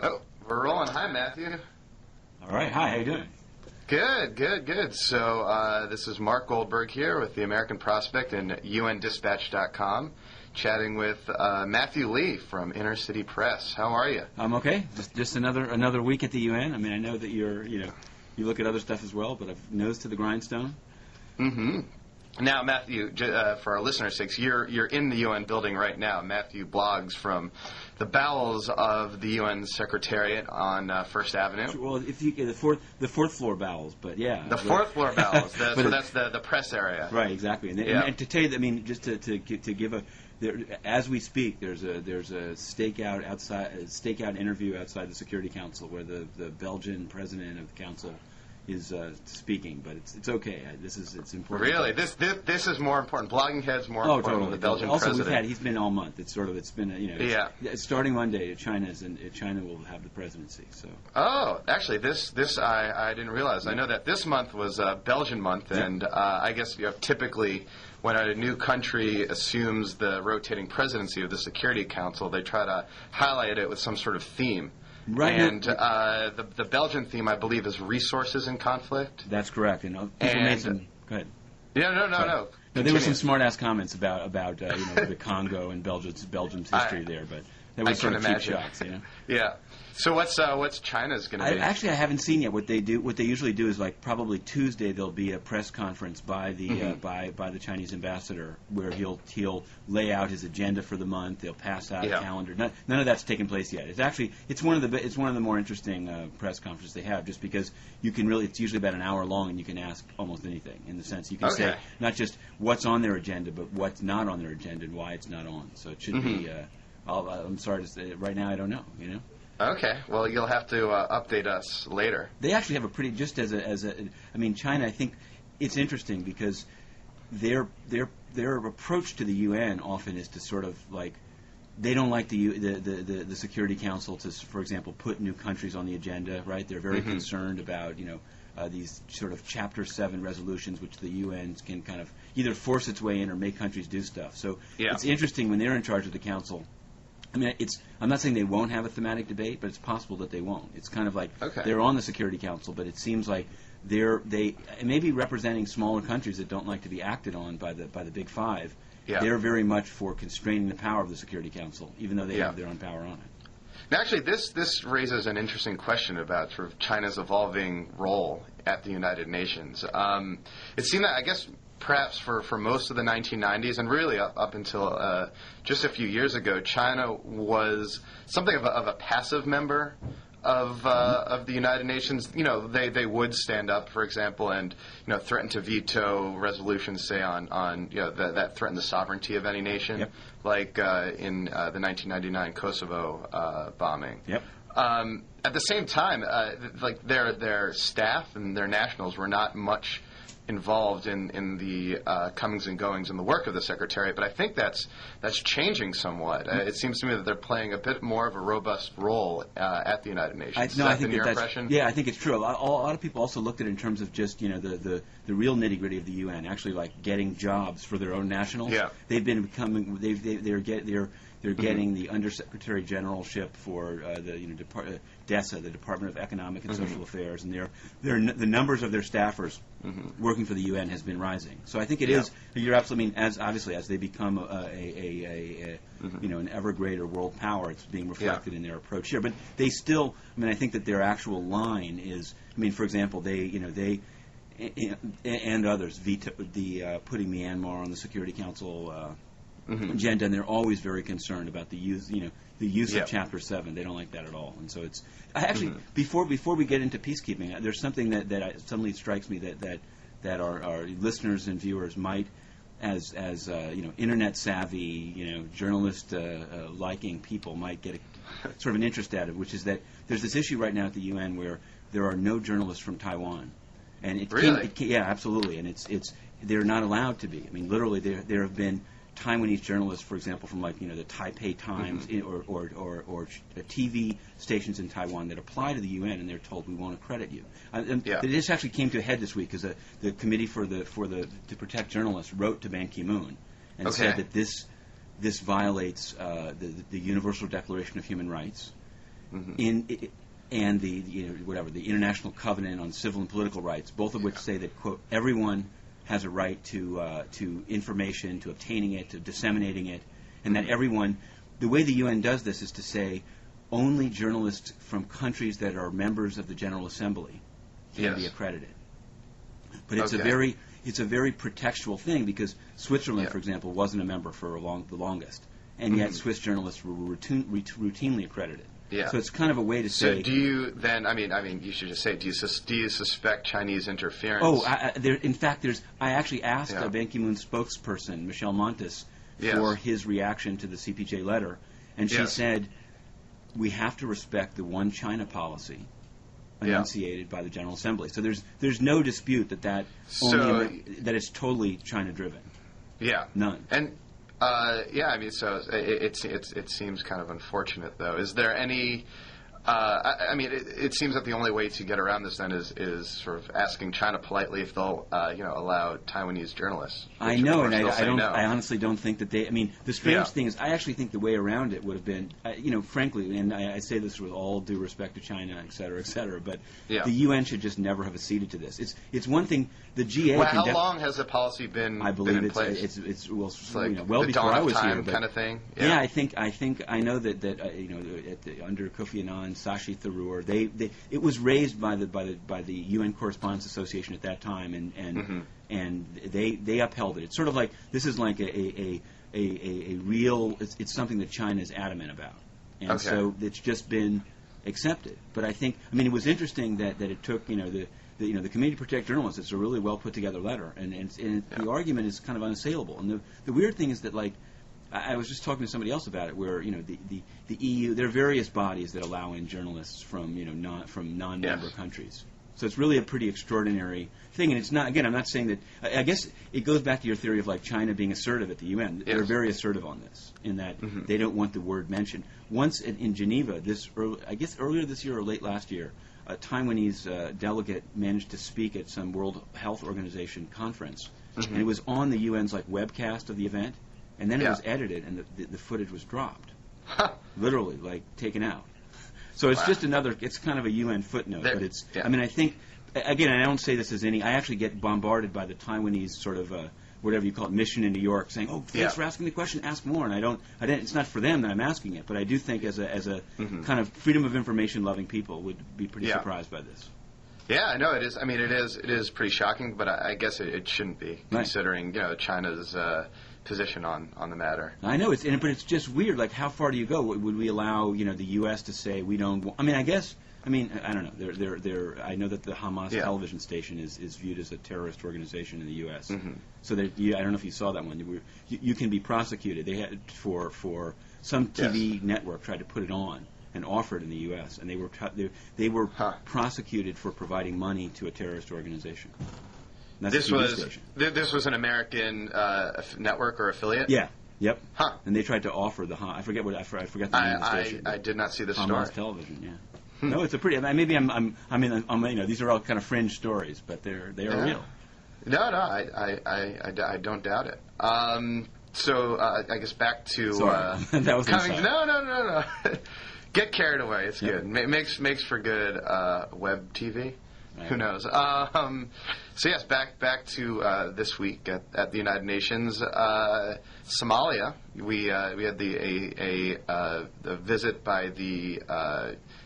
Oh, we're rolling. Hi, Matthew. All right. Hi, how you doing? Good. So this is Mark Goldberg here with the American Prospect and UNDispatch.com, chatting with Matthew Lee from Inner City Press. How are you? I'm okay. Just another week at the UN. I mean, I know that you look at other stuff as well, but I've nose to the grindstone. Mm-hmm. Now, Matthew, for our listeners' sakes, you're in the UN building right now. Matthew blogs from the bowels of the UN Secretariat on First Avenue. Well, if you the fourth floor bowels, but yeah, the fourth floor bowels. So that's the press area, right? Exactly. And to tell you, I mean, just to give a. As we speak, there's a stakeout interview outside the Security Council where the Belgian president of the council is speaking, but it's okay. It's important. Really, this is more important. Blogging head's more important totally. than the Belgian also, president. He's been all month. It's been starting Monday. China will have the presidency. So. Oh, actually, this I didn't realize. I know that this month was Belgian month, and I guess typically when a new country assumes the rotating presidency of the Security Council, they try to highlight it with some sort of theme. Right. And the Belgian theme, I believe, is resources in conflict. That's correct. And people made some. Go ahead. Yeah, no. There were some smart-ass comments about the Congo and Belgium's history there, but there were sort of cheap shots. Yeah. So what's China's going to be? Actually, I haven't seen yet. What they usually do is probably Tuesday there'll be a press conference by the by the Chinese ambassador where he'll lay out his agenda for the month. They'll pass out a calendar. None of that's taken place yet. It's one of the more interesting press conferences they have, just because you can it's usually about an hour long and you can ask almost anything, in the sense you can say not just what's on their agenda but what's not on their agenda and why it's not on. So it should be. I'm sorry to say, right now I don't know. Okay, well, you'll have to update us later. They actually have a pretty, I mean, China, I think it's interesting because their approach to the UN often is to sort of they don't like the Security Council to, for example, put new countries on the agenda, right? They're very concerned about, these sort of Chapter 7 resolutions, which the UN can kind of either force its way in or make countries do stuff. So it's interesting when they're in charge of the Council. I mean, I'm not saying they won't have a thematic debate, but it's possible that they won't. It's kind of like they're on the Security Council, but it seems like they may be representing smaller countries that don't like to be acted on by the Big Five. Yeah. They're very much for constraining the power of the Security Council, even though they have their own power on it. Now, actually, this raises an interesting question about sort of China's evolving role at the United Nations. It seemed that, I guess, perhaps for most of the 1990s and really up until just a few years ago, China was something of a passive member of the United Nations. They would stand up, for example, and threaten to veto resolutions, say on that threaten the sovereignty of any nation, like in the 1999 Kosovo bombing. Yep. At the same time, their staff and their nationals were not much involved in the comings and goings in the work of the Secretariat, but I think that's changing somewhat. It seems to me that they're playing a bit more of a robust role at the United Nations. I think your impression? Yeah, I think it's true. A lot of people also looked at it in terms of just the real nitty gritty of the UN, actually getting jobs for their own nationals. Yeah. They've been becoming they're getting the Undersecretary Generalship for DESA, the Department of Economic and Social Affairs, and the numbers of their staffers working for the UN has been rising. So I think it is. You're absolutely. I mean, as they become an ever greater world power, it's being reflected in their approach here. But they still. I mean, I think that their actual line is. I mean, for example, they and others veto putting Myanmar on the Security Council agenda, and they're always very concerned about the use of Chapter 7. They don't like that at all, and so it's actually before we get into peacekeeping, there's something that suddenly strikes me that our listeners and viewers might, as internet savvy, journalist liking people might get sort of an interest out of, which is that there's this issue right now at the UN where there are no journalists from Taiwan, and absolutely, and it's they're not allowed to be. I mean, literally, there have been Taiwanese journalists, for example, from the Taipei Times or TV stations in Taiwan that apply to the UN, and they're told we won't accredit you. This actually came to a head this week because the Committee to Protect Journalists wrote to Ban Ki-moon and said that this violates the Universal Declaration of Human Rights. and the the International Covenant on Civil and Political Rights, both of which say that, quote, everyone has a right to information, to obtaining it, to disseminating it, and that everyone, the way the UN does this is to say only journalists from countries that are members of the General Assembly can be accredited. But it's a very pretextual thing, because Switzerland, for example, wasn't a member for the longest, and yet Swiss journalists were routinely accredited. Yeah. So it's kind of a way to say. So do you then? I mean, you should just say. Do you suspect Chinese interference? Oh, in fact, I actually asked Ban Ki-moon's spokesperson, Michelle Montes, for his reaction to the CPJ letter, and she said, "We have to respect the one China policy enunciated by the General Assembly." So there's no dispute that it's totally China driven. Yeah. None. And I mean, so it seems kind of unfortunate, though. Is there any? I mean, it seems that the only way to get around this then is sort of asking China politely if they'll allow Taiwanese journalists. I know, and I honestly don't think that they. I mean, the strange thing is, I actually think the way around it would have been, frankly, and I say this with all due respect to China, et cetera, but the UN should just never have acceded to this. It's one thing. The GA. Well, how long has the policy been? I believe in place? it's like well the before dawn I of was time here. But, kind of thing. Yeah, I know that under Kofi Annan, Sashi Tharoor, it was raised by the UN Correspondents Association at that time, and they upheld it. It's sort of like, this is like a real. It's something that China is adamant about, and so it's just been accepted. But I think, it was interesting that it took the Committee to Protect Journalists. It's a really well put together letter, and the argument is kind of unassailable. And the weird thing is that, like, I was just talking to somebody else about it, where the EU, there are various bodies that allow in journalists from non-member countries. So it's really a pretty extraordinary thing, and it's not. Again, I'm not saying that. I guess it goes back to your theory of, like, China being assertive at the UN. They're very assertive on this, in that they don't want the word mentioned. Once in Geneva, earlier this year or late last year, a Taiwanese delegate managed to speak at some World Health Organization conference, and it was on the UN's webcast of the event, and then it was edited, and the footage was dropped, literally, taken out. So it's just another. It's kind of a UN footnote, but it's. I think, again, I don't say this as any. I actually get bombarded by the Taiwanese sort of whatever you call it, mission in New York, saying, "Oh, thanks for asking the question. Ask more." And I don't. It's not for them that I'm asking it, but I do think as a kind of freedom of information loving people would be pretty surprised by this. Yeah, I know it is. It is pretty shocking, but I guess it shouldn't be, considering China's position on the matter. I know but it's just weird. Like, how far do you go? Would we allow the U.S. to say we don't? I don't know. I know that the Hamas television station is viewed as a terrorist organization in the U.S. So I don't know if you saw that one. You can be prosecuted. They had for some TV network tried to put it on and offer it in the U.S. and they were prosecuted for providing money to a terrorist organization. This was an American network or affiliate? Yeah. Yep. Huh. And they tried to offer I forget the name of the station. I did not see the story. Hamas television, yeah. No, it's a pretty. Maybe these are all kind of fringe stories, but they are real. No, I don't doubt it. So I guess back to that was coming. No. Get carried away. It's good. Makes for good web TV. Right. Who knows? So yes, back to this week at the United Nations, Somalia. We had the visit by the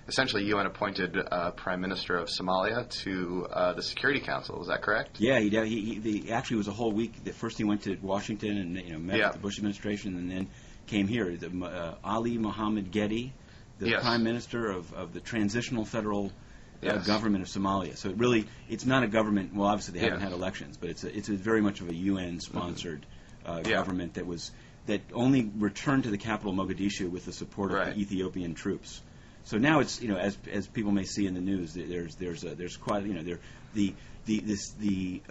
essentially UN-appointed Prime Minister of Somalia to the Security Council. Is that correct? Yeah, he actually was a whole week. First he went to Washington and met with the Bush administration, and then came here. Ali Mohammed Gedi, the Prime Minister of the Transitional Federal government of Somalia. So it's not a government. Well, obviously they haven't had elections, but it's very much of a UN-sponsored government that only returned to the capital Mogadishu with the support of the Ethiopian troops. So now it's as people may see in the news, there's quite the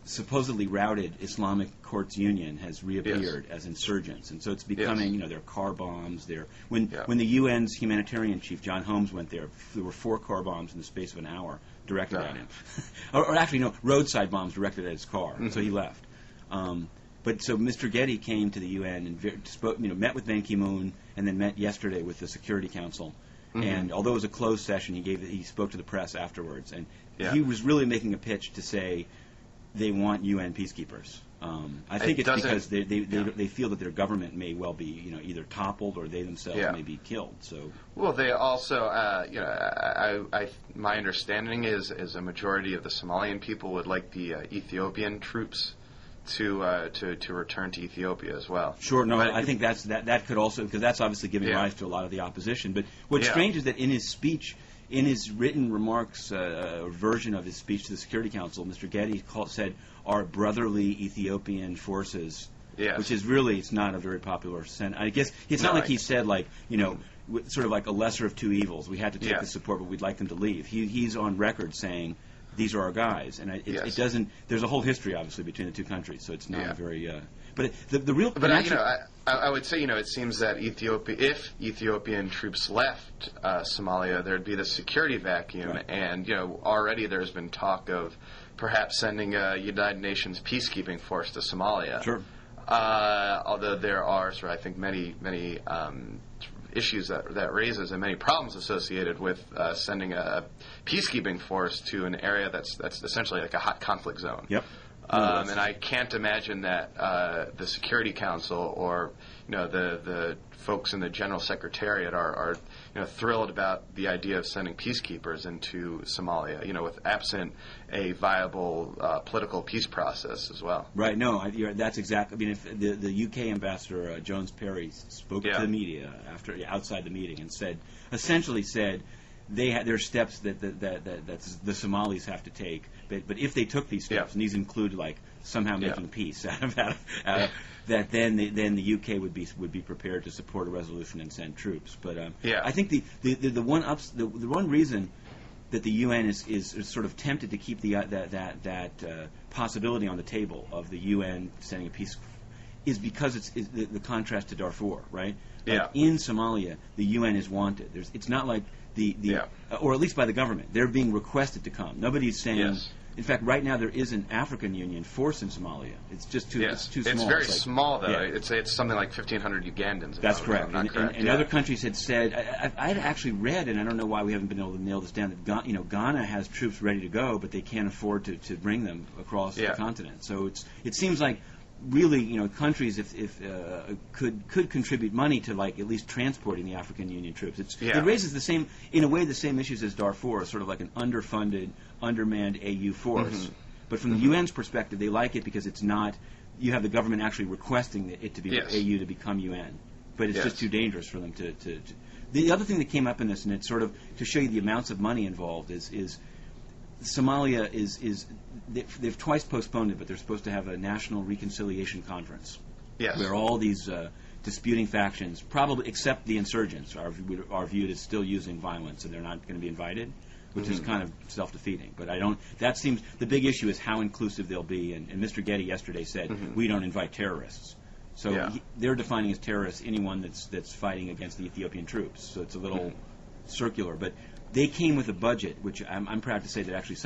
supposedly routed Islamic Courts Union has reappeared as insurgents, and so it's becoming there are car bombs there. When the UN's humanitarian chief John Holmes went there were 4 car bombs in the space of an hour directed at him, or actually no, roadside bombs directed at his car. So he left. But so Mr. Getty came to the UN and met with Ban Ki-moon, and then met yesterday with the Security Council. And although it was a closed session, he spoke to the press afterwards, and Yeah. he was really making a pitch to say they want UN peacekeepers. I think it's because they feel that their government may well be either toppled or they themselves may be killed. So well, they also my understanding is a majority of the Somalian people would like the Ethiopian troops to return to Ethiopia as well. Sure, no, but I think that could also, because that's obviously giving rise to a lot of the opposition. But what's strange is that in his speech, in his written remarks, version of his speech to the Security Council, Mr. Getty said, "Our brotherly Ethiopian forces," which is really, it's not a very popular sentence. I guess it's not like he said, sort of like a lesser of two evils. We had to take the support, but we'd like them to leave. He's on record saying, these are our guys, and it doesn't. There's a whole history, obviously, between the two countries, so it's not a very. But the real. But I would say, it seems that if Ethiopian troops left Somalia, there'd be this security vacuum, and already there's been talk of perhaps sending a United Nations peacekeeping force to Somalia. Sure. Although there are, I think, many issues that raises and many problems associated with sending a peacekeeping force to an area that's essentially like a hot conflict zone. Yep. And I can't imagine that the Security Council or the folks in the General Secretariat are thrilled about the idea of sending peacekeepers into Somalia. With absent a viable political peace process as well. Right. No, that's exactly. I mean, if the UK ambassador Jones Perry spoke to the media outside the meeting and essentially said. There are steps that the Somalis have to take, but if they took these steps, and these include somehow making peace out of that, then the UK would be prepared to support a resolution and send troops. But I think the one reason that the UN is sort of tempted to keep that possibility on the table of the UN sending a peace is because it's the contrast to Darfur, right? In Somalia, the UN is wanted. It's not like or at least by the government, they're being requested to come. Nobody's saying. Yes. In fact, right now there is an African Union force in Somalia. It's just too. It's too small. It's very small, though. It's something like 1,500 Ugandans. That's correct. And other countries had said. I had actually read, and I don't know why we haven't been able to nail this down. That Ghana has troops ready to go, but they can't afford to bring them across the continent. So it seems like. Really, countries could contribute money to at least transporting the African Union troops. It raises the same issues as Darfur, sort of like an underfunded, undermanned AU force. Mm-hmm. But from the UN's perspective, they like it because it's not. You have the government actually requesting it to be AU to become UN, but it's just too dangerous for them to. The other thing that came up in this, and it's sort of to show you the amounts of money involved, is Somalia is they've twice postponed it, but they're supposed to have a national reconciliation conference where all these disputing factions, probably except the insurgents, are viewed as still using violence, and they're not going to be invited, which is kind of self-defeating. But that seems the big issue is how inclusive they'll be. And Mr. Getty yesterday said we don't invite terrorists. So they're defining as terrorists anyone that's fighting against the Ethiopian troops. So it's a little circular, but. They came with a budget, which I'm proud to say that actually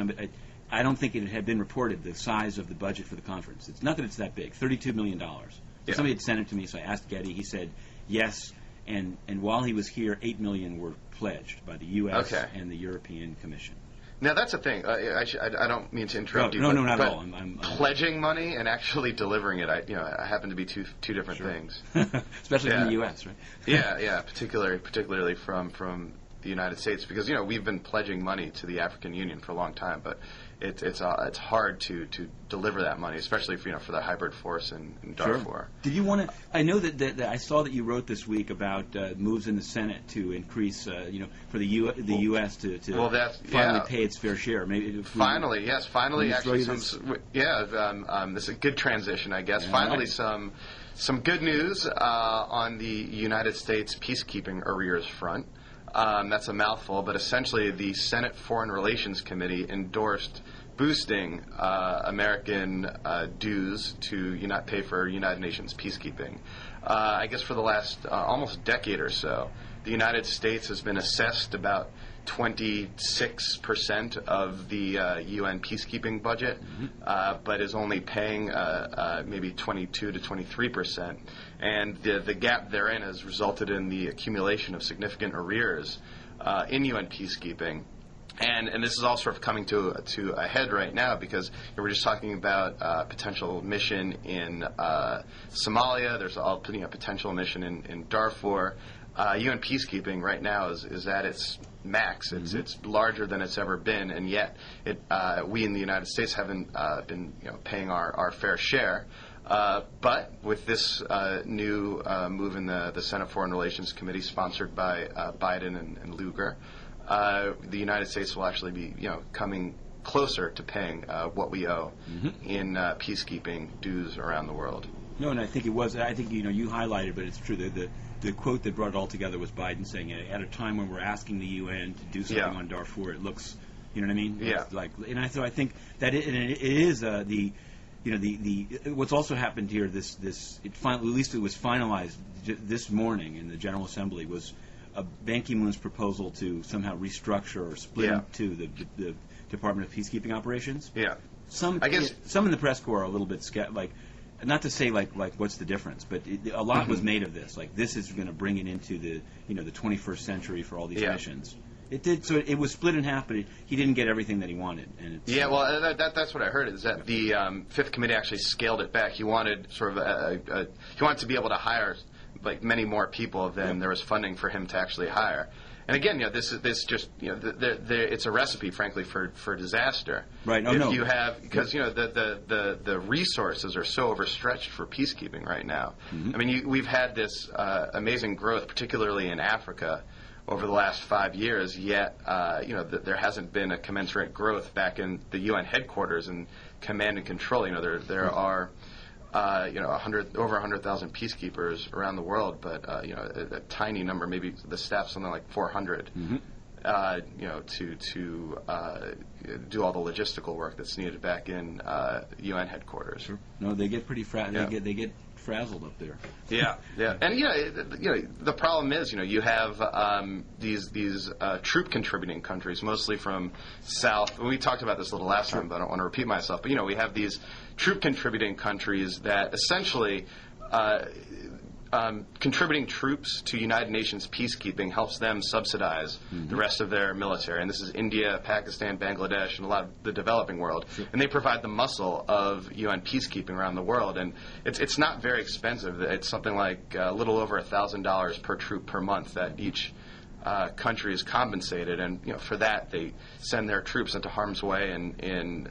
I don't think it had been reported, the size of the budget for the conference. It's not that it's that big, $32 million. So somebody had sent it to me, so I asked Getty. He said yes, and while he was here, $8 million were pledged by the U.S. and the European Commission. Now, that's the thing. I don't mean to interrupt you. No, not at all. I'm pledging money and actually delivering it, I happen to be two different things. Especially from the U.S., right? Particularly from the United States, because we've been pledging money to the African Union for a long time, but it's hard to deliver that money, especially for the hybrid force in Darfur. Sure. Did you want to? I know that I saw that you wrote this week about moves in the Senate to increase, for the U.S. to finally pay its fair share. Finally. Actually, this is a good transition, I guess. Finally, some good news on the United States peacekeeping arrears front. That's a mouthful, but essentially the Senate Foreign Relations Committee endorsed boosting American dues to pay for United Nations peacekeeping. I guess for the last almost decade or so, the United States has been assessed about 26% of the UN peacekeeping budget, but is only paying maybe 22 to 23%. And the gap therein has resulted in the accumulation of significant arrears in UN peacekeeping. And this is all sort of coming to a head right now because we're just talking about potential mission in Somalia. There's a potential mission in Darfur. UN peacekeeping right now is at its max. It's larger than it's ever been, and yet we in the United States haven't been paying our fair share. But with this new move in the Senate Foreign Relations Committee, sponsored by Biden and Lugar, the United States will actually be, coming closer to paying what we owe in peacekeeping dues around the world. No, and I think it was. I think you highlighted, but it's true. The quote that brought it all together was Biden saying, "At a time when we're asking the UN to do something on Darfur, it looks, you know what I mean? Yeah. So I think that it is what's also happened here. At least it was finalized this morning in the General Assembly was Ban Ki-moon's proposal to somehow restructure or split into the Department of Peacekeeping Operations. Yeah. Some in the press corps are a little bit not to say what's the difference, but a lot was made of this. Like this is going to bring it into the 21st century for all these missions. It did. So it was split in half, but he didn't get everything that he wanted. And that's what I heard is that the Fifth Committee actually scaled it back. He wanted sort of he wanted to be able to hire many more people than there was funding for him to actually hire. And again, this just it's a recipe, frankly, for disaster. Right. You have because the resources are so overstretched for peacekeeping right now. I mean, we've had this amazing growth, particularly in Africa, over the last 5 years. Yet, there hasn't been a commensurate growth back in the UN headquarters and command and control. There are over 100,000 peacekeepers around the world, but a tiny number, maybe the staff's something like 400, to do all the logistical work that's needed back in UN headquarters. Sure. No, they get pretty they get frazzled up there. Yeah, and the problem is you have these troop contributing countries, mostly from South. We talked about this a little last time, but I don't want to repeat myself. But we have these troop contributing countries that essentially contributing troops to United Nations peacekeeping helps them subsidize the rest of their military. And this is India, Pakistan, Bangladesh, and a lot of the developing world. Sure. And they provide the muscle of UN peacekeeping around the world. And it's not very expensive. It's something like a little over $1,000 per troop per month that each country is compensated. And for that, they send their troops into harm's way in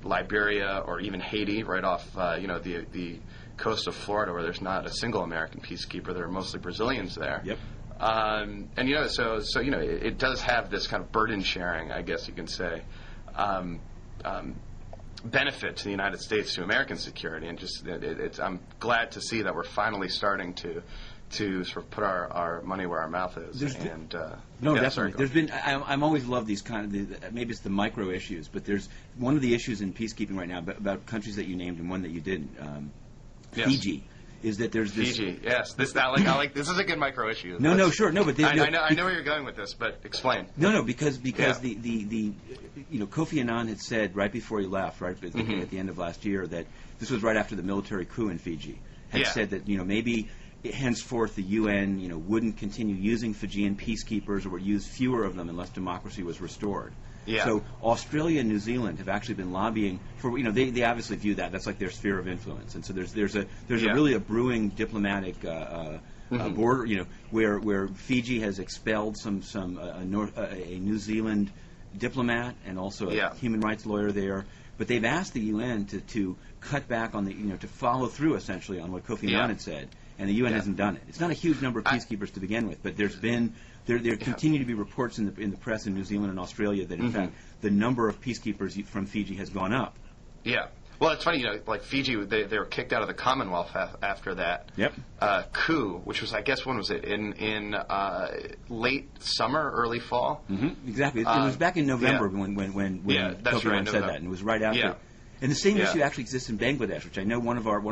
Liberia or even Haiti, right off the coast of Florida, where there's not a single American peacekeeper. There are mostly Brazilians there. Yep. It does have this kind of burden sharing, I guess you can say, benefit to the United States, to American security, and I'm glad to see that we're finally starting to sort of put our money where our mouth is. Definitely. There's been. I'm always loved these kind of. Maybe it's the micro issues, but there's one of the issues in peacekeeping right now about countries that you named and one that you didn't. Yes. Fiji is that there's this. Fiji, yes. This is a good micro issue. Sure, but I know where you're going with this, but explain. Because the Kofi Annan had said right before he left, at the end of last year, that this was right after the military coup in Fiji. Had said that maybe henceforth the UN wouldn't continue using Fijian peacekeepers or would use fewer of them unless democracy was restored. Yeah. So Australia and New Zealand have actually been lobbying for they obviously view that's like their sphere of influence, and so there's really a brewing diplomatic border where Fiji has expelled a New Zealand diplomat and also a human rights lawyer there, but they've asked the UN to cut back on to follow through essentially on what Kofi Annan had said, and the UN hasn't done it. It's not a huge number of peacekeepers to begin with, but there's been. There continue to be reports in the press in New Zealand and Australia that, in fact, the number of peacekeepers from Fiji has gone up. Yeah. Well, it's funny, like Fiji, they were kicked out of the Commonwealth after that coup, which was, I guess, when was it? In late summer, early fall? Mm-hmm. Exactly. It was back in November when Kofi Annan said that, and it was right after. Yeah. And the same issue actually exists in Bangladesh, which I know one of our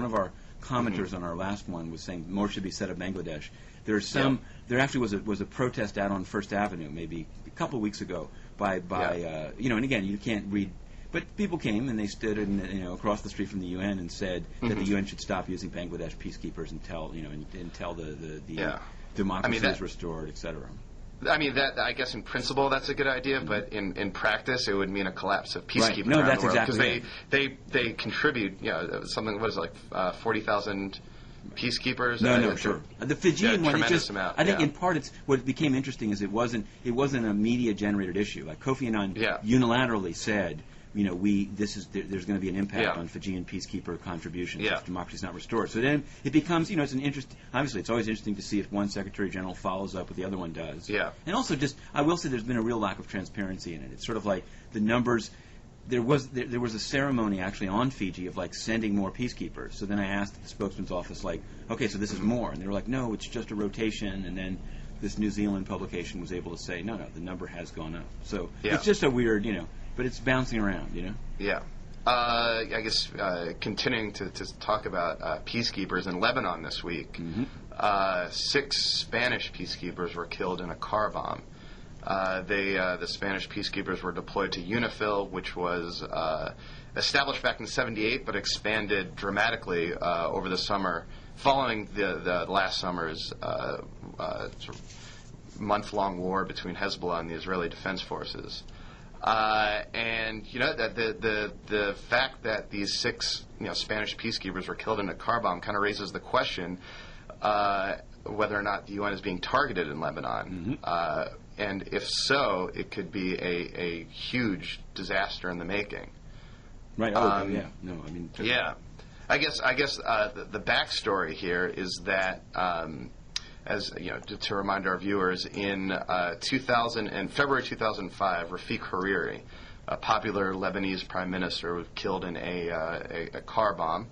commenters on our last one was saying more should be said of Bangladesh. There's some. There actually was a protest out on First Avenue maybe a couple of weeks ago by and again you can't read, but people came and they stood across the street from the UN and said that the UN should stop using Bangladesh peacekeepers until the democracy is restored, etc. I mean, that I guess in principle that's a good idea, but in practice it would mean a collapse of peacekeeping No, around that's the world, exactly because they contribute, something, what is it, like 40,000 peacekeepers. No, sure. The Fijian one, tremendous amount. I think in part it's what became interesting is it wasn't a media generated issue. Like Kofi Annan unilaterally said, there's going to be an impact on Fijian peacekeeper contributions if democracy is not restored. So then it becomes, it's an interest. Obviously, it's always interesting to see if one Secretary General follows up what the other one does. Yeah. And also, I will say, there's been a real lack of transparency in it. It's sort of like the numbers. There was a ceremony actually on Fiji of like sending more peacekeepers. So then I asked the spokesman's office, like, okay, so this is more, and they were like, no, it's just a rotation. And then this New Zealand publication was able to say, no, the number has gone up. So it's just a weird, but it's bouncing around, Yeah. I guess continuing to talk about peacekeepers in Lebanon this week, 6 Spanish peacekeepers were killed in a car bomb. The Spanish peacekeepers were deployed to UNIFIL, which was established back in '78, but expanded dramatically over the summer, following the last summer's sort of month-long war between Hezbollah and the Israeli Defense Forces. And that the fact that these 6 Spanish peacekeepers were killed in a car bomb kind of raises the question whether or not the UN is being targeted in Lebanon. And if so, it could be a huge disaster in the making. Right. Yeah. No. I mean. Yeah. I guess the backstory here is that, as to remind our viewers, in February 2005, Rafiq Hariri, a popular Lebanese prime minister, was killed in a car bomb.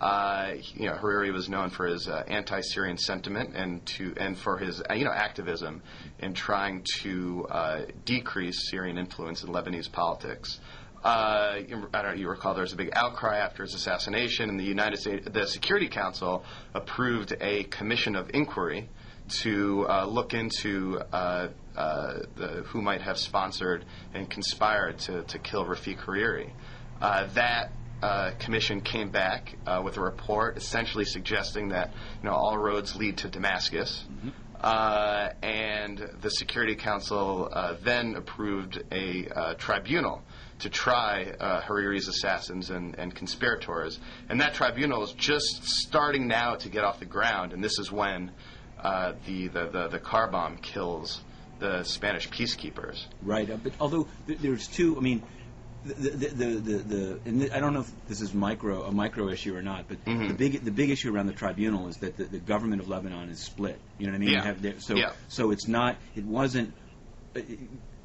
Hariri was known for his anti-Syrian sentiment and for his activism in trying to decrease Syrian influence in Lebanese politics. I don't know if you recall, there was a big outcry after his assassination, and the Security Council approved a commission of inquiry to look into who might have sponsored and conspired to kill Rafiq Hariri. That commission came back with a report essentially suggesting that all roads lead to Damascus. And the Security Council then approved a tribunal to try Hariri's assassins and conspirators. And that tribunal is just starting now to get off the ground, and this is when the car bomb kills the Spanish peacekeepers. Right, but although there's two, I mean, and I don't know if this is a micro issue or not, but the big issue around the tribunal is that the government of Lebanon is split. You know what I mean? So it wasn't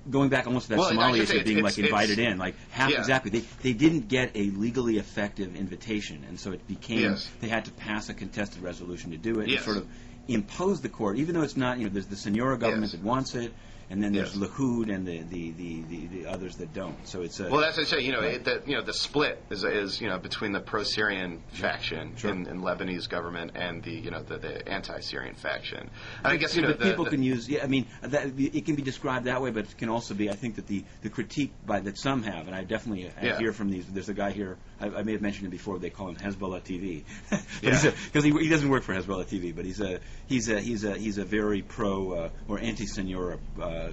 going back almost to that Somalia issue being like invited in, like half exactly. They didn't get a legally effective invitation, and so it became they had to pass a contested resolution to do it and sort of impose the court, even though it's not. There's the Senora government that wants it. And then there's Lahoud and the others that don't. So it's well, that's what I say. The split is between the pro-Syrian faction in Lebanese government and the anti-Syrian faction. And I guess people can use. Yeah, I mean it can be described that way, but it can also be. I think that the critique that some have, and I definitely hear from these. There's a guy here. I may have mentioned him before. They call him Hezbollah TV because he doesn't work for Hezbollah TV, but he's a very pro or anti-Senora.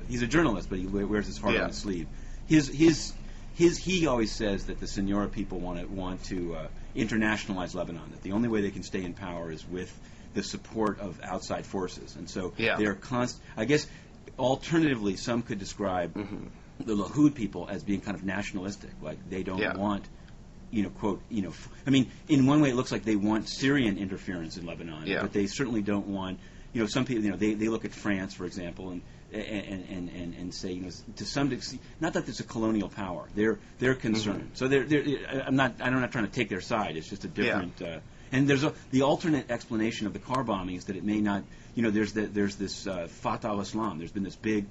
He's a journalist, but he wears his heart on his sleeve. He always says that the Senora people want to internationalize Lebanon. That the only way they can stay in power is with the support of outside forces, and so they are I guess alternatively, some could describe the Lahoud people as being kind of nationalistic, like they don't want. I mean, in one way, it looks like they want Syrian interference in Lebanon, but they certainly don't want. Some people, they look at France, for example, and say, to some degree, not that it's a colonial power. They're concerned. So I'm not trying to take their side. It's just a different. And there's the alternate explanation of the car bombing is that it may not. There's this Fatah al-Islam. There's been this big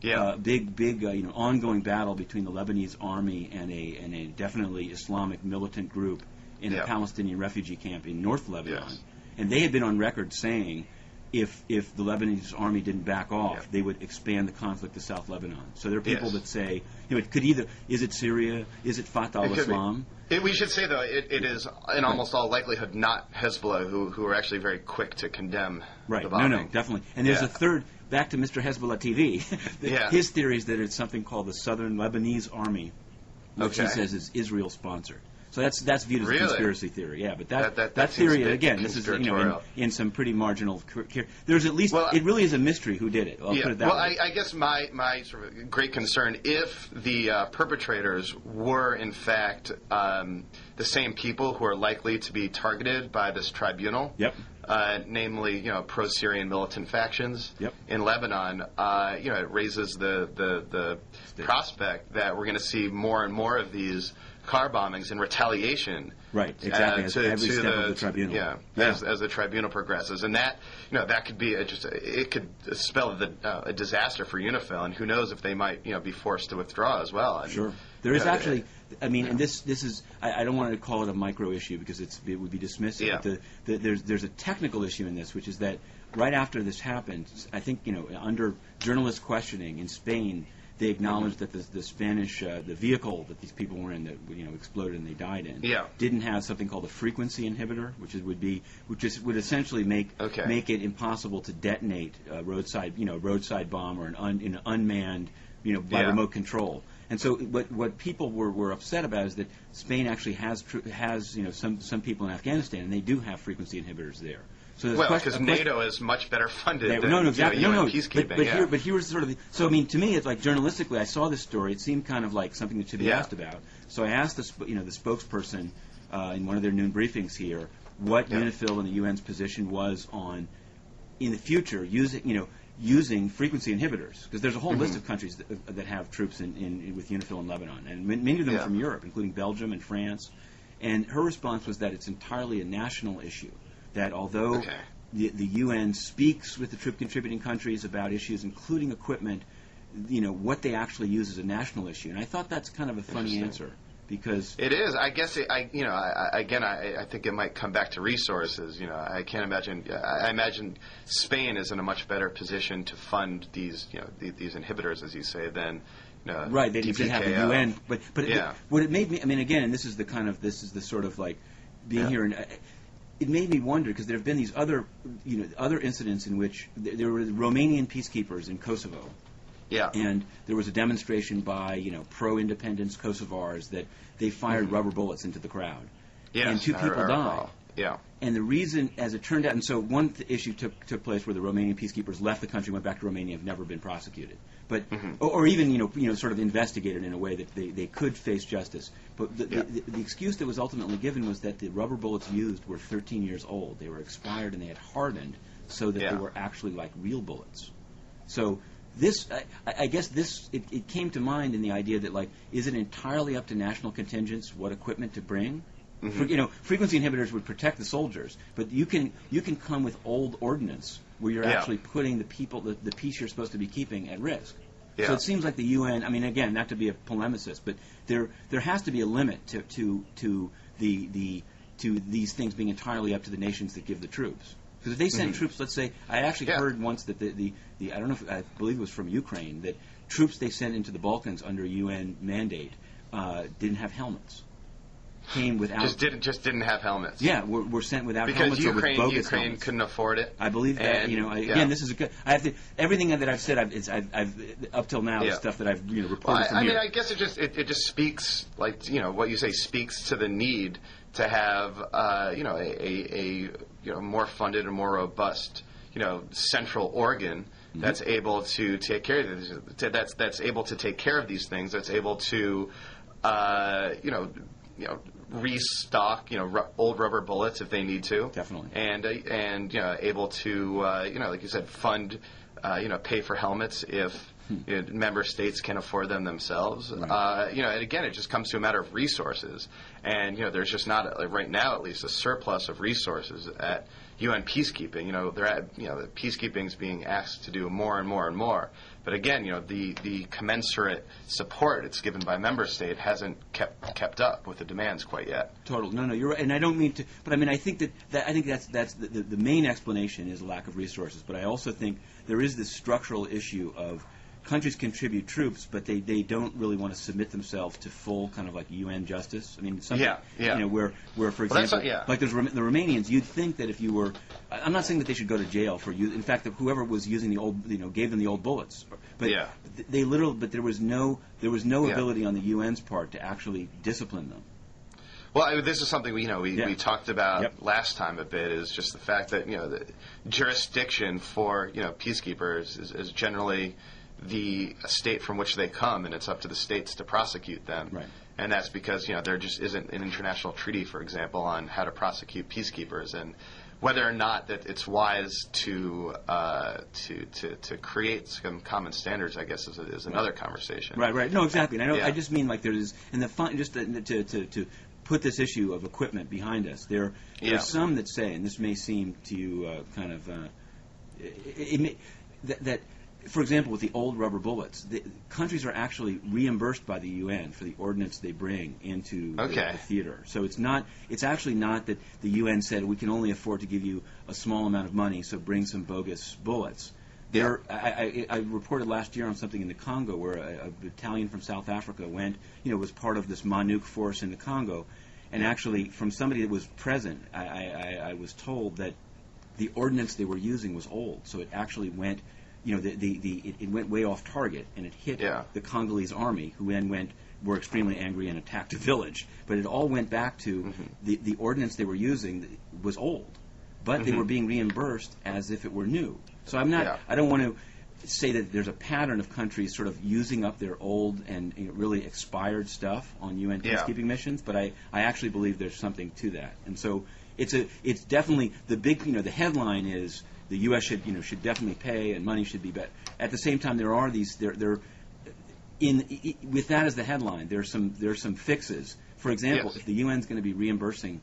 ongoing battle between the Lebanese army and a definitely Islamic militant group in a Palestinian refugee camp in North Lebanon, and they had been on record saying if the Lebanese army didn't back off, they would expand the conflict to South Lebanon. So there are people that say, it could either, is it Syria, is it Fatah al-Islam? We should say, though, it is in almost all likelihood not Hezbollah who are actually very quick to condemn the bombing. No, definitely. And there's a third, back to Mr. Hezbollah TV. Yeah. His theory is that it's something called the Southern Lebanese Army, which he Okay. says is Israel sponsored. So that's viewed as a Really? conspiracy theory, yeah. But That that seems a theory, bit again, this is in some pretty marginal. There's at least it really is a mystery who did it. I'll put it that way. I guess my sort of great concern, if the perpetrators were in fact the same people who are likely to be targeted by this tribunal. Yep. Namely, pro-Syrian militant factions Yep. in Lebanon. It raises the prospect that we're going to see more and more of these car bombings in retaliation. Right, exactly. As every step of the tribunal. Yeah. As the tribunal progresses, and that that could be it could spell a disaster for UNIFIL, and who knows if they might be forced to withdraw as well. And, sure. There is actually. I mean, and this is. I don't want to call it a micro issue because it would be dismissive. Yeah. But there's a technical issue in this, which is that right after this happened, I think under journalist questioning in Spain, they acknowledged that the Spanish the vehicle that these people were in that exploded and they died in didn't have something called a frequency inhibitor, which would essentially make it impossible to detonate a roadside bomb or an unmanned by remote control. And so what people were upset about is that Spain actually has some people in Afghanistan, and they do have frequency inhibitors there. So because NATO is much better funded than exactly. peacekeeping. But here was sort of so. I mean, to me, it's like journalistically, I saw this story. It seemed kind of like something to be asked about. So I asked the spokesperson in one of their noon briefings here what UNIFIL and the UN's position was on in the future using frequency inhibitors, because there's a whole list of countries that have troops in with UNIFIL in Lebanon, and many of them are from Europe, including Belgium and France. And her response was that it's entirely a national issue. That although the UN speaks with the troop-contributing countries about issues, including equipment, what they actually use is a national issue. And I thought that's kind of a funny answer, because it is. I guess I think it might come back to resources. I can't imagine. I imagine Spain is in a much better position to fund these these inhibitors, as you say, than. Right, they didn't have the UN, but what it made me. I mean, again, and this is the sort of like being here and. It made me wonder, because there have been these other incidents in which there were Romanian peacekeepers in Kosovo, and there was a demonstration by pro-independence Kosovars that they fired rubber bullets into the crowd, and two people died. And the reason, as it turned out, and so one issue took place where the Romanian peacekeepers left the country, went back to Romania, have never been prosecuted, but or even sort of investigated in a way that they could face justice. But the excuse that was ultimately given was that the rubber bullets used were 13 years old. They were expired and they had hardened so that they were actually like real bullets. So this, I guess it came to mind in the idea that, like, is it entirely up to national contingents what equipment to bring? Frequency inhibitors would protect the soldiers, but you can come with old ordnance where you're actually putting the people, the peace you're supposed to be keeping, at risk. So it seems like the UN. I mean, again, not to be a polemicist, but there has to be a limit to these things being entirely up to the nations that give the troops. Because if they send troops, let's say, I actually heard once that the I don't know if I believe it was from Ukraine, that troops they sent into the Balkans under UN mandate didn't have helmets. Came without just didn't have helmets. Yeah, were sent without because helmets or with bogus Ukraine helmets. couldn't afford it. I believe that. Again, this is a good. I have to, everything that I've said, I've up till now is stuff that I've reported from here. I mean, I guess it just speaks, like, what you say speaks to the need to have a more funded and more robust central organ that's able to take care of these, that's able to take care of these things, that's able to restock old rubber bullets if they need to, definitely, and able to like you said, fund pay for helmets if member states can afford them themselves. Right. And again, it just comes to a matter of resources, and there's just not right now, at least, a surplus of resources at UN peacekeeping. The peacekeeping is being asked to do more and more and more. But again, the commensurate support it's given by member state hasn't kept up with the demands quite yet. Totally. No, you're right. And I don't mean to, but I mean, I think that's the main explanation is a lack of resources. But I also think there is this structural issue of countries contribute troops, but they don't really want to submit themselves to full kind of like UN justice. I mean, something, where for example, like there's the Romanians, you'd think that if you were, I'm not saying that they should go to jail for you. In fact, that whoever was using the old, gave them the old bullets, but but there was no ability on the UN's part to actually discipline them. Well, this is something we talked about last time a bit, is just the fact that the jurisdiction for peacekeepers is generally the state from which they come, and it's up to the states to prosecute them. Right. And that's because there just isn't an international treaty, for example, on how to prosecute peacekeepers, and whether or not that it's wise to create some common standards, I guess, is another conversation. Right. No, exactly. And I just mean like there's just to put this issue of equipment behind us. There's some that say, and this may seem to you kind of that, for example, with the old rubber bullets, the countries are actually reimbursed by the UN for the ordnance they bring into the theater. So it's actually not that the UN said we can only afford to give you a small amount of money, so bring some bogus bullets. I reported last year on something in the Congo where a battalion from South Africa was part of this MONUC force in the Congo, and actually from somebody that was present, I was told that the ordnance they were using was old, so it actually went, it went way off target, and it hit the Congolese army, who then were extremely angry and attacked a village. But it all went back to the ordnance they were using was old, but they were being reimbursed as if it were new. So I'm not. I don't want to say that there's a pattern of countries sort of using up their old and really expired stuff on UN peacekeeping missions, but I actually believe there's something to that. And so it's definitely the big. The headline is the U.S. should definitely pay and money should be bet. At the same time, there are these with that as the headline. There's some fixes. For example, if the UN's going to be reimbursing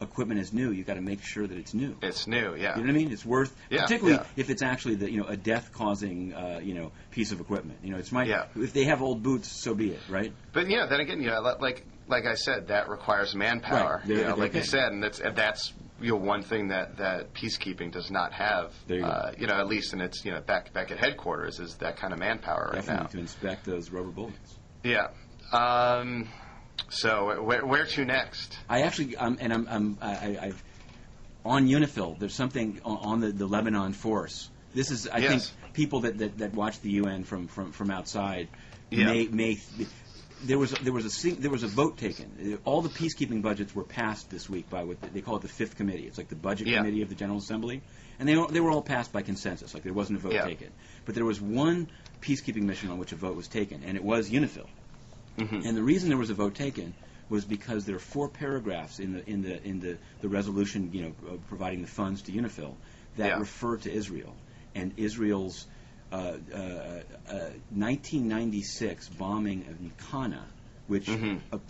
equipment as new, you've got to make sure that it's new. It's new, yeah. You know what I mean? It's worth, particularly if it's actually a death-causing piece of equipment. If they have old boots, so be it, right? But then again, like I said, that requires manpower. Right. Like you said, and that's one thing that peacekeeping does not have. There you go. At least in its back at headquarters, is that kind of manpower right now. Definitely to inspect those rubber bullets. Yeah. So where to next? I actually, I've on UNIFIL. There's something on the Lebanon force. This is, I think, people that watch the UN from outside may. There was a vote taken. All the peacekeeping budgets were passed this week by what they call it the Fifth Committee. It's like the Budget Committee of the General Assembly, and they were all passed by consensus. Like there wasn't a vote taken, but there was one peacekeeping mission on which a vote was taken, and it was UNIFIL. And the reason there was a vote taken was because there are 4 paragraphs in the resolution, providing the funds to UNIFIL that refer to Israel and Israel's 1996 bombing of Nikana, which,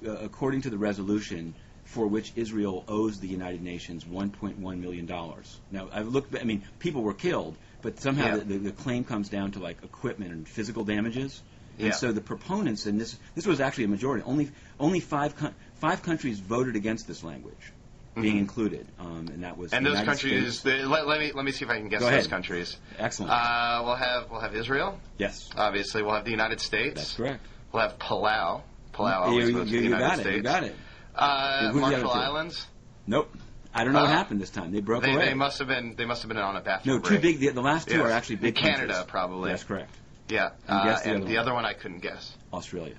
according to the resolution, for which Israel owes the United Nations $1.1 million. Now, I've looked. I mean, people were killed, but somehow the claim comes down to like equipment and physical damages. And so the proponents, and this was actually a majority. Only five countries voted against this language being included, and that was. And those United countries. Let me see if I can guess those countries. Excellent. We'll have Israel. Yes. Obviously, we'll have the United States. That's correct. We'll have Palau. Palau always votes for the United States. You got it. Marshall Islands. Nope. I don't know what happened this time. They broke away. They must have been on a bathroom No, break. too big. The last two are actually big. Canada, countries. probably. That's correct. Yeah. And the other one I couldn't guess. Australia.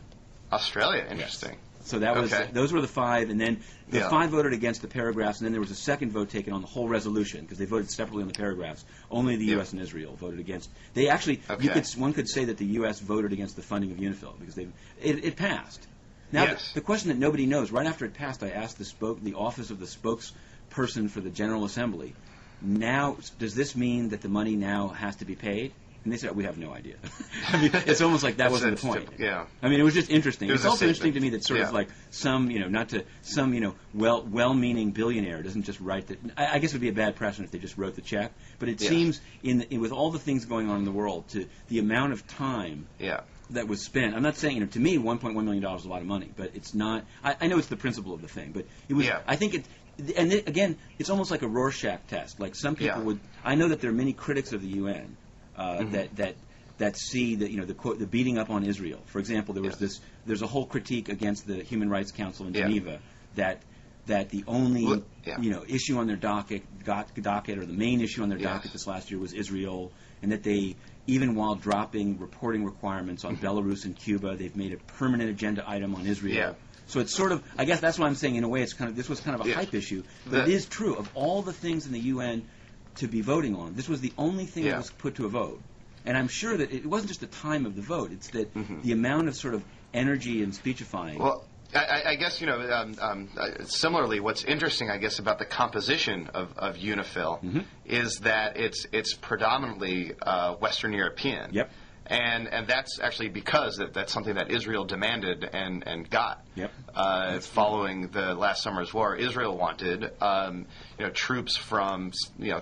Australia. Interesting. Yes. So that was those were the 5, and then the 5 voted against the paragraphs, and then there was a second vote taken on the whole resolution because they voted separately on the paragraphs. Only the U.S. and Israel voted against. They actually, one could say that the U.S. voted against the funding of UNIFIL because it passed. Now the question that nobody knows, right after it passed, I asked the office of the spokesperson for the General Assembly. Now, does this mean that the money now has to be paid? And they said, we have no idea. I mean, it's almost like that wasn't the point. I mean, it was just interesting. It's also interesting to me that sort of like some well-meaning billionaire doesn't just write that. I guess it would be a bad precedent if they just wrote the check. But it seems, with all the things going on in the world, to the amount of time that was spent. I'm not saying, to me, $1.1 million is a lot of money, but it's not. I know it's the principle of the thing, but it was. I think it. And again, it's almost like a Rorschach test. Like some people would. I know that there are many critics of the UN. That that see that the beating up on Israel. For example, there was there's a whole critique against the Human Rights Council in Geneva that the only issue on their docket or the main issue on their docket this last year was Israel, and that they, even while dropping reporting requirements on Belarus and Cuba, they've made a permanent agenda item on Israel. Yeah. So it's sort of, I guess that's why I'm saying in a way this was kind of a hype issue, but it is true of all the things in the UN to be voting on. This was the only thing that was put to a vote. And I'm sure that it wasn't just the time of the vote, it's that the amount of sort of energy and speechifying. Well, I guess, similarly, what's interesting, I guess, about the composition of UNIFIL is that it's predominantly Western European. Yep. And that's actually because that's something that Israel demanded and got. Yep. Following the last summer's war, Israel wanted troops from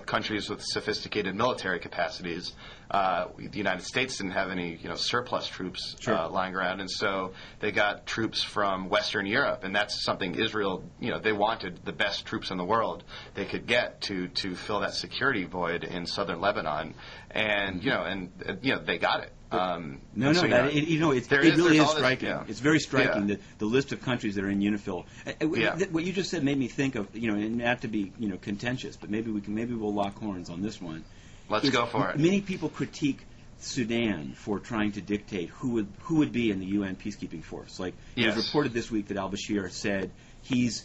countries with sophisticated military capacities. The United States didn't have any surplus troops lying around, and so they got troops from Western Europe, and that's something Israel they wanted the best troops in the world they could get to fill that security void in southern Lebanon, and they got it. It really is striking. It's very striking the list of countries that are in UNIFIL. What you just said made me think of and not to be contentious, but maybe we'll lock horns on this one. Let's go for it. Many people critique Sudan for trying to dictate who would be in the UN peacekeeping force. Like it was reported this week that al-Bashir said it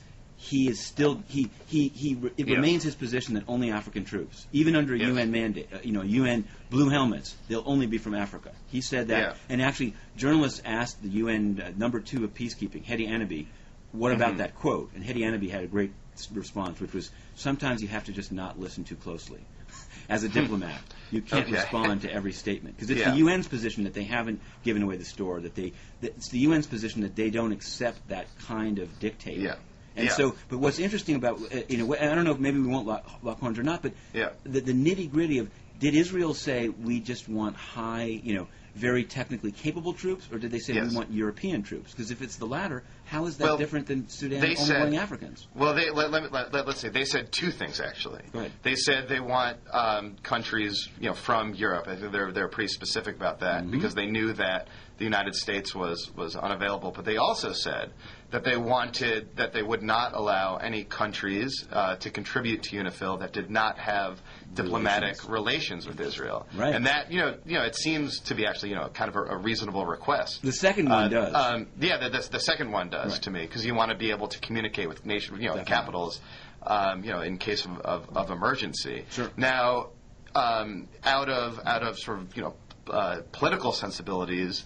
remains his position that only African troops, even under a UN mandate, UN blue helmets, they'll only be from Africa. He said that, and actually journalists asked the UN number 2 of peacekeeping, Hedi Anabi, what about that quote? And Hedi Anabi had a great response, which was, sometimes you have to just not listen too closely. As a diplomat, you can't respond to every statement, because it's the UN's position that they haven't given away the store. It's the UN's position that they don't accept that kind of dictate. Yeah. And so, but what's interesting about, and I don't know if maybe we won't lock horns or not, but the nitty gritty of, did Israel say we just want high, very technically capable troops, or did they say we want European troops? Because if it's the latter, how is that different than Sudan only wanting Africans? Well, let's say they said two things actually. Go ahead. They said they want countries from Europe. I think they're pretty specific about that because they knew that the United States was unavailable. But they also said that they would not allow any countries to contribute to UNIFIL that did not have diplomatic relations with Israel. Right. And that it seems to be actually kind of a reasonable request. The second one does. The second one does to me, because you want to be able to communicate with capitals, in case of emergency. Sure. Now, out of sort of political sensibilities,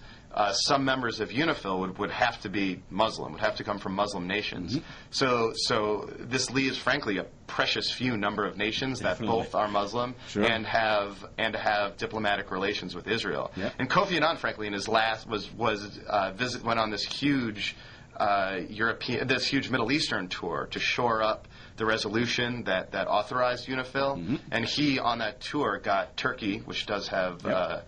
some members of UNIFIL would have to be Muslim, would have to come from Muslim nations. So this leaves, frankly, a precious few number of nations that both are Muslim and have diplomatic relations with Israel. Yep. And Kofi Annan, frankly, in his last went on this huge huge Middle Eastern tour to shore up the resolution that authorized UNIFIL. And he, on that tour, got Turkey, which does have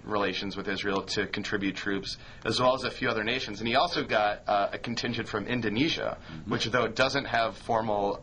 relations with Israel, to contribute troops, as well as a few other nations. And he also got a contingent from Indonesia, which, though it doesn't have formal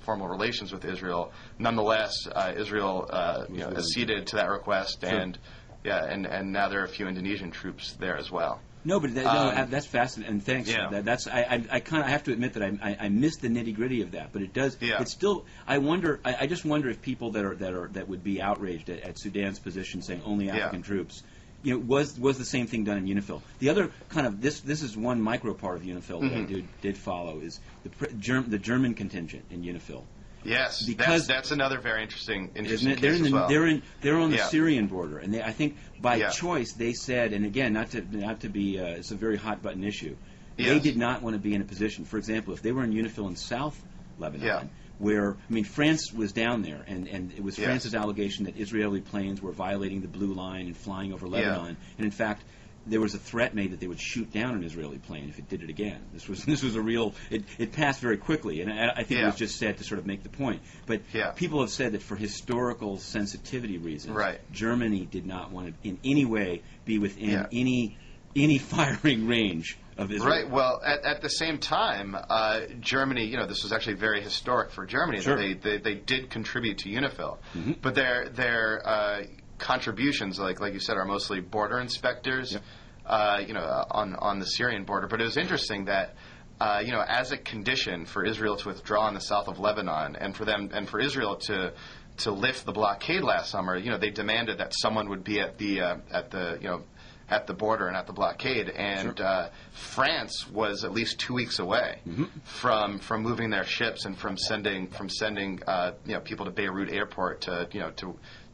relations with Israel, nonetheless, Israel acceded to that request, and now there are a few Indonesian troops there as well. No, but that's fascinating, and thanks. Yeah. That's I have to admit that I missed the nitty gritty of that, but it does. Yeah. It's still. I wonder. I just wonder if people that would be outraged at Sudan's position, saying only African troops, was the same thing done in UNIFIL. The other kind of this is one micro part of UNIFIL that I did follow is the German contingent in UNIFIL. Yes, because that's another very interesting case as well. They're on the Syrian border, and I think by choice they said, and again, not to be, it's a very hot button issue. Yes. They did not want to be in a position. For example, if they were in UNIFIL in South Lebanon, where France was down there, and it was France's allegation that Israeli planes were violating the blue line and flying over Lebanon, and in fact, there was a threat made that they would shoot down an Israeli plane if it did it again. This was a real. It passed very quickly, and I think it was just said to sort of make the point. But people have said that for historical sensitivity reasons, Germany did not want to in any way be within any firing range of Israel. Right. Well, at the same time, Germany. This was actually very historic for Germany. Sure. That they did contribute to UNIFIL, but their contributions, like you said, are mostly border inspectors, Yep. On the Syrian border. But it was interesting that, as a condition for Israel to withdraw in the south of Lebanon, and for Israel to lift the blockade last summer, they demanded that someone would be at the border and at the blockade, and Sure. France was at least 2 weeks away Mm-hmm. from moving their ships and from sending people to Beirut airport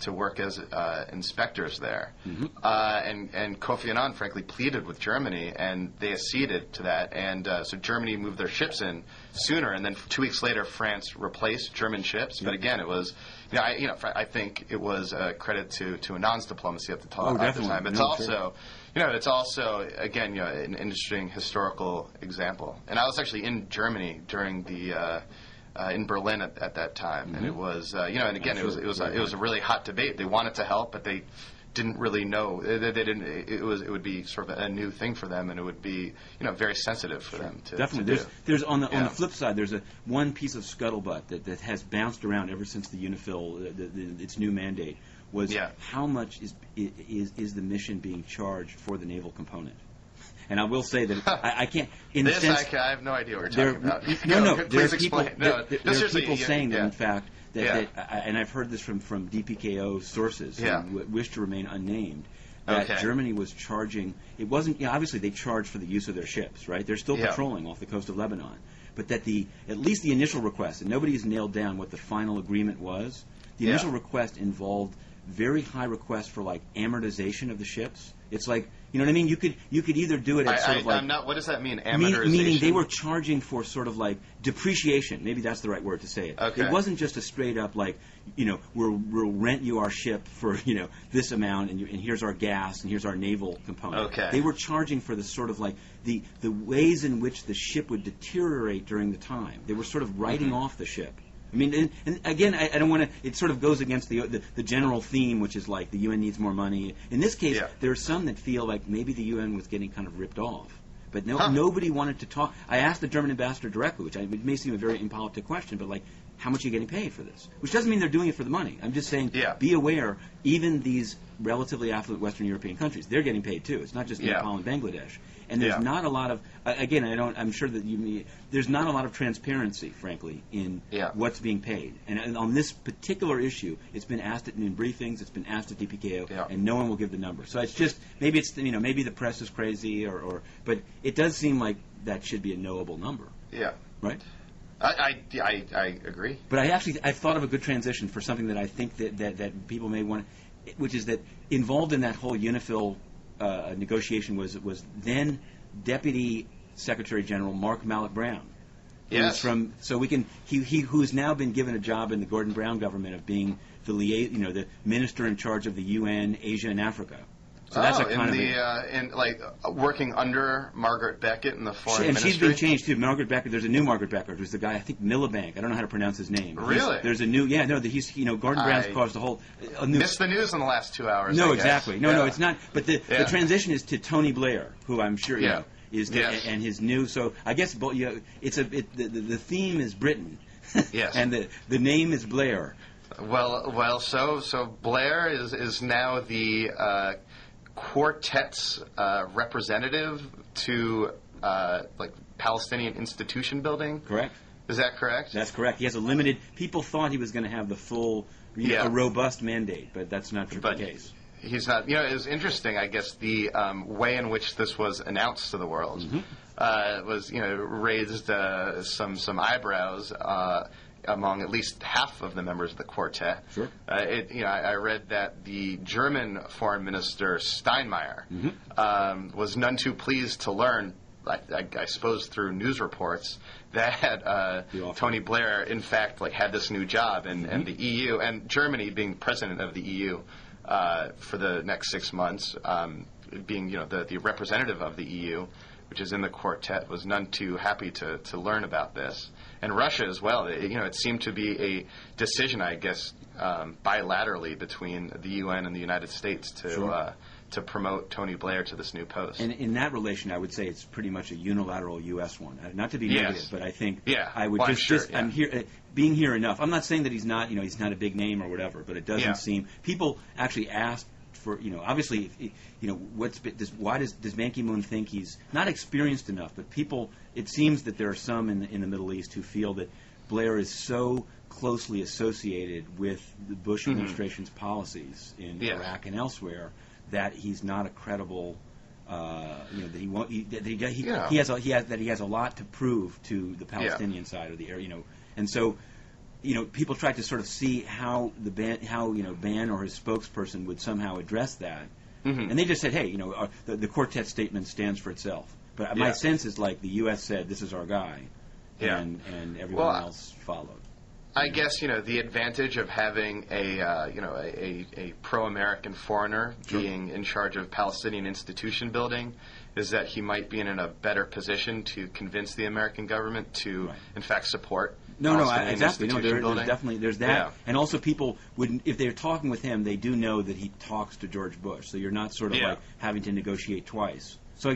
to work as inspectors there. Mm-hmm. And Kofi Annan frankly pleaded with Germany, and they acceded to that, and so Germany moved their ships in sooner, and then 2 weeks later France replaced German ships. Yep. But again, it was I think it was a credit to Annan's diplomacy at the time. It's also, it's also again, an interesting historical example. And I was actually in Germany during the in Berlin at that time, Mm-hmm. and it was, and again, it was a really hot debate. They wanted to help, but they didn't really know. They didn't. It would be sort of a new thing for them, and it would be very sensitive for them to Definitely. to do. There's on the flip side. There's one piece of scuttlebutt that has bounced around ever since the UNIFIL, its new mandate, was how much is the mission being charged for the naval component. And I will say that I can't. In the sense, I have no idea what you're talking about. No. Please There are people saying that, in fact, and I've heard this from DPKO sources who wish to remain unnamed, that Germany was charging. It wasn't obviously they charged for the use of their ships, right? They're still patrolling off the coast of Lebanon, but that at least the initial request, and nobody has nailed down what the final agreement was. The initial request involved very high requests for like amortization of the ships. It's like, you know what I mean? You could either do it as sort of like... I'm not, what does that mean, amortization? Meaning they were charging for sort of like depreciation. Maybe that's the right word to say it. Okay. It wasn't just a straight up like, we'll rent you our ship for, this amount, and here's our gas, and here's our naval component. Okay. They were charging for the sort of like the ways in which the ship would deteriorate during the time. They were sort of writing off the ship. I mean, and again, I don't want to. It sort of goes against the general theme, which is like the UN needs more money. In this case, there are some that feel like maybe the UN was getting kind of ripped off, but nobody wanted to talk. I asked the German ambassador directly, which it may seem a very impolitic question, but like, how much are you getting paid for this? Which doesn't mean they're doing it for the money. I'm just saying, be aware. Even these relatively affluent Western European countries, they're getting paid too. It's not just Nepal and Bangladesh. And there's not a lot of, again, I'm sure that there's not a lot of transparency, frankly, in what's being paid. And on this particular issue, it's been asked in briefings, it's been asked at DPKO, and no one will give the number. So it's just, maybe maybe the press is crazy, but it does seem like that should be a knowable number. Yeah. Right? I agree. But I've thought of a good transition for something that I think that people may want, which is that involved in that whole UNIFIL negotiation was then Deputy Secretary General Mark Malloch Brown. Yes. Who's now been given a job in the Gordon Brown government of being the minister in charge of the UN, Asia, and Africa. So that's working under Margaret Beckett in the foreign ministry. And she's been changed too. Margaret Beckett. There's a new Margaret Beckett. There's the guy, I think Miliband. I don't know how to pronounce his name. Really? There's a new. Gordon Brown's caused a whole. Missed the news in the last 2 hours. No, exactly. No, it's not. But the transition is to Tony Blair, who I'm sure is and his new. So I guess the theme is Britain. Yes. And the name is Blair. Well, so Blair is now the Quartet's representative to Palestinian institution building. Correct. Is that correct? That's correct. He has a limited. People thought he was going to have the full, a robust mandate, but that's not the case. He's not. It was interesting. I guess the way in which this was announced to the world was raised some eyebrows among at least half of the members of the quartet. Sure. I read that the German Foreign Minister Steinmeier was none too pleased to learn, I suppose through news reports, that Tony Blair, in fact, had this new job, and the EU and Germany, being president of the EU for the next 6 months, being the representative of the EU, which is in the quartet, was none too happy to learn about this. And Russia as well. It seemed to be a decision, I guess, bilaterally between the UN and the United States to promote Tony Blair to this new post. And in that relation, I would say it's pretty much a unilateral U.S. one. Not to be negative, but I think I would I'm here, being here enough. I'm not saying that he's not, he's not a big name or whatever, but it doesn't seem. People actually asked for, obviously, why does Ban Ki-moon think he's not experienced enough? But people, it seems that there are some in the Middle East who feel that Blair is so closely associated with the Bush administration's policies in Iraq and elsewhere that he's not a credible, that he won't, he has a lot to prove to the Palestinian side of the area, and so, people tried to sort of see how Ban or his spokesperson would somehow address that, and they just said, hey, the quartet statement stands for itself. But my sense is like the U.S. said, this is our guy, and everyone else followed. I guess the advantage of having a pro-American foreigner being in charge of Palestinian institution building is that he might be in a better position to convince the American government to, in fact, support. Exactly. There's that, and also people would, if they're talking with him, they do know that he talks to George Bush, so you're not sort of like having to negotiate twice. So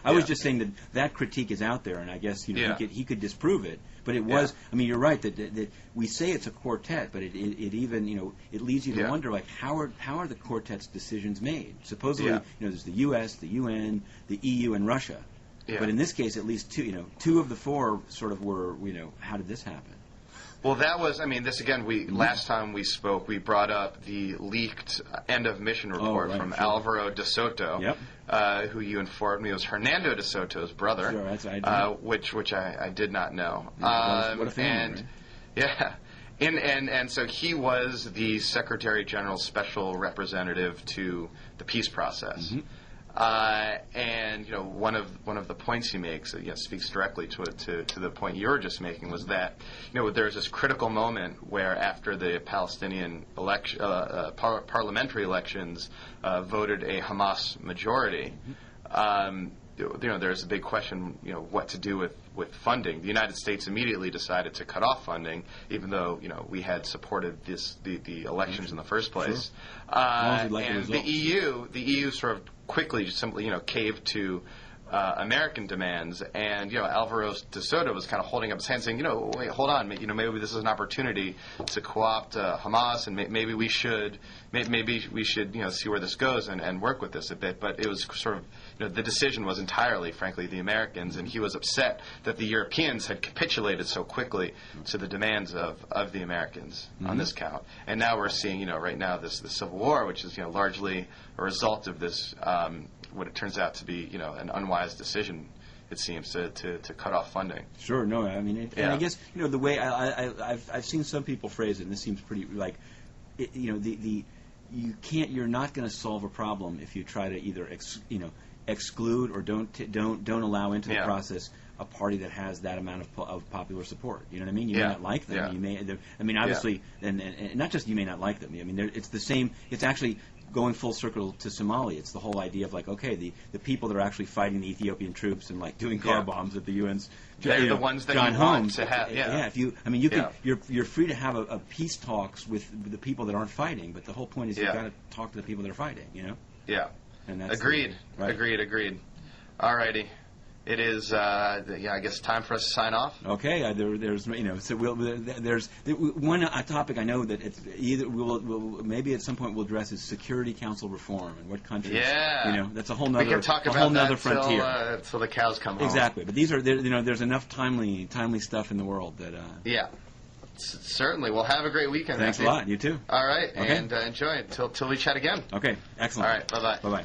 I was just saying that critique is out there, and I guess he could disprove it. But it was, you're right that we say it's a quartet, but it even it leads you to wonder like how are the quartet's decisions made? Supposedly there's the U.S., the UN, the EU, and Russia. Yeah. But in this case, at least two of the four sort of were how did this happen? Well, that was, this again, last time we spoke, we brought up the leaked end of mission report from Alvaro de Soto, who you informed me was Hernando de Soto's brother, which I did not know. What a family, and so he was the Secretary General's special representative to the peace process. And one of the points he makes speaks directly to the point you were just making was that there's this critical moment where after the Palestinian parliamentary elections voted a Hamas majority, there's a big question what to do with funding. The United States immediately decided to cut off funding, even though we had supported the elections in the first place. And the EU sort of quickly just simply caved to American demands, and Alvaro de Soto was kind of holding up his hand, saying, wait, hold on, maybe this is an opportunity to co-opt Hamas, and maybe we should see where this goes and work with this a bit. But it was sort of the decision was entirely, frankly, the Americans, and he was upset that the Europeans had capitulated so quickly to the demands of the Americans on this count. And now we're seeing right now this civil war, which is largely a result of this. What it turns out to be, an unwise decision, it seems, to cut off funding. Sure, no, and I guess the way I've seen some people phrase it, and this seems pretty like, you're not going to solve a problem if you try to either exclude or don't allow into the process a party that has that amount of popular support. You know what I mean? You may not like them. You may, obviously, and not just you may not like them. It's the same. It's actually going full circle to Somalia. It's the whole idea of like, okay, the people that are actually fighting the Ethiopian troops and like doing car bombs at the UN's. They're the ones that John you Holmes, want to have. If you, you're free to have a peace talks with the people that aren't fighting, but the whole point is you've got to talk to the people that are fighting. Yeah. And that's Agreed. All righty. It is, I guess, time for us to sign off. Okay, there's there's one topic I know that it's either maybe at some point we'll address is Security Council reform and what countries. Yeah. That's a whole nother. We can talk about that till the cows come home. Exactly, but these are there's enough timely stuff in the world that. Yeah. Certainly. Well, have a great weekend. Thanks a lot. You too. All right, and enjoy it till we chat again. Okay, excellent. All right, bye-bye. Bye-bye.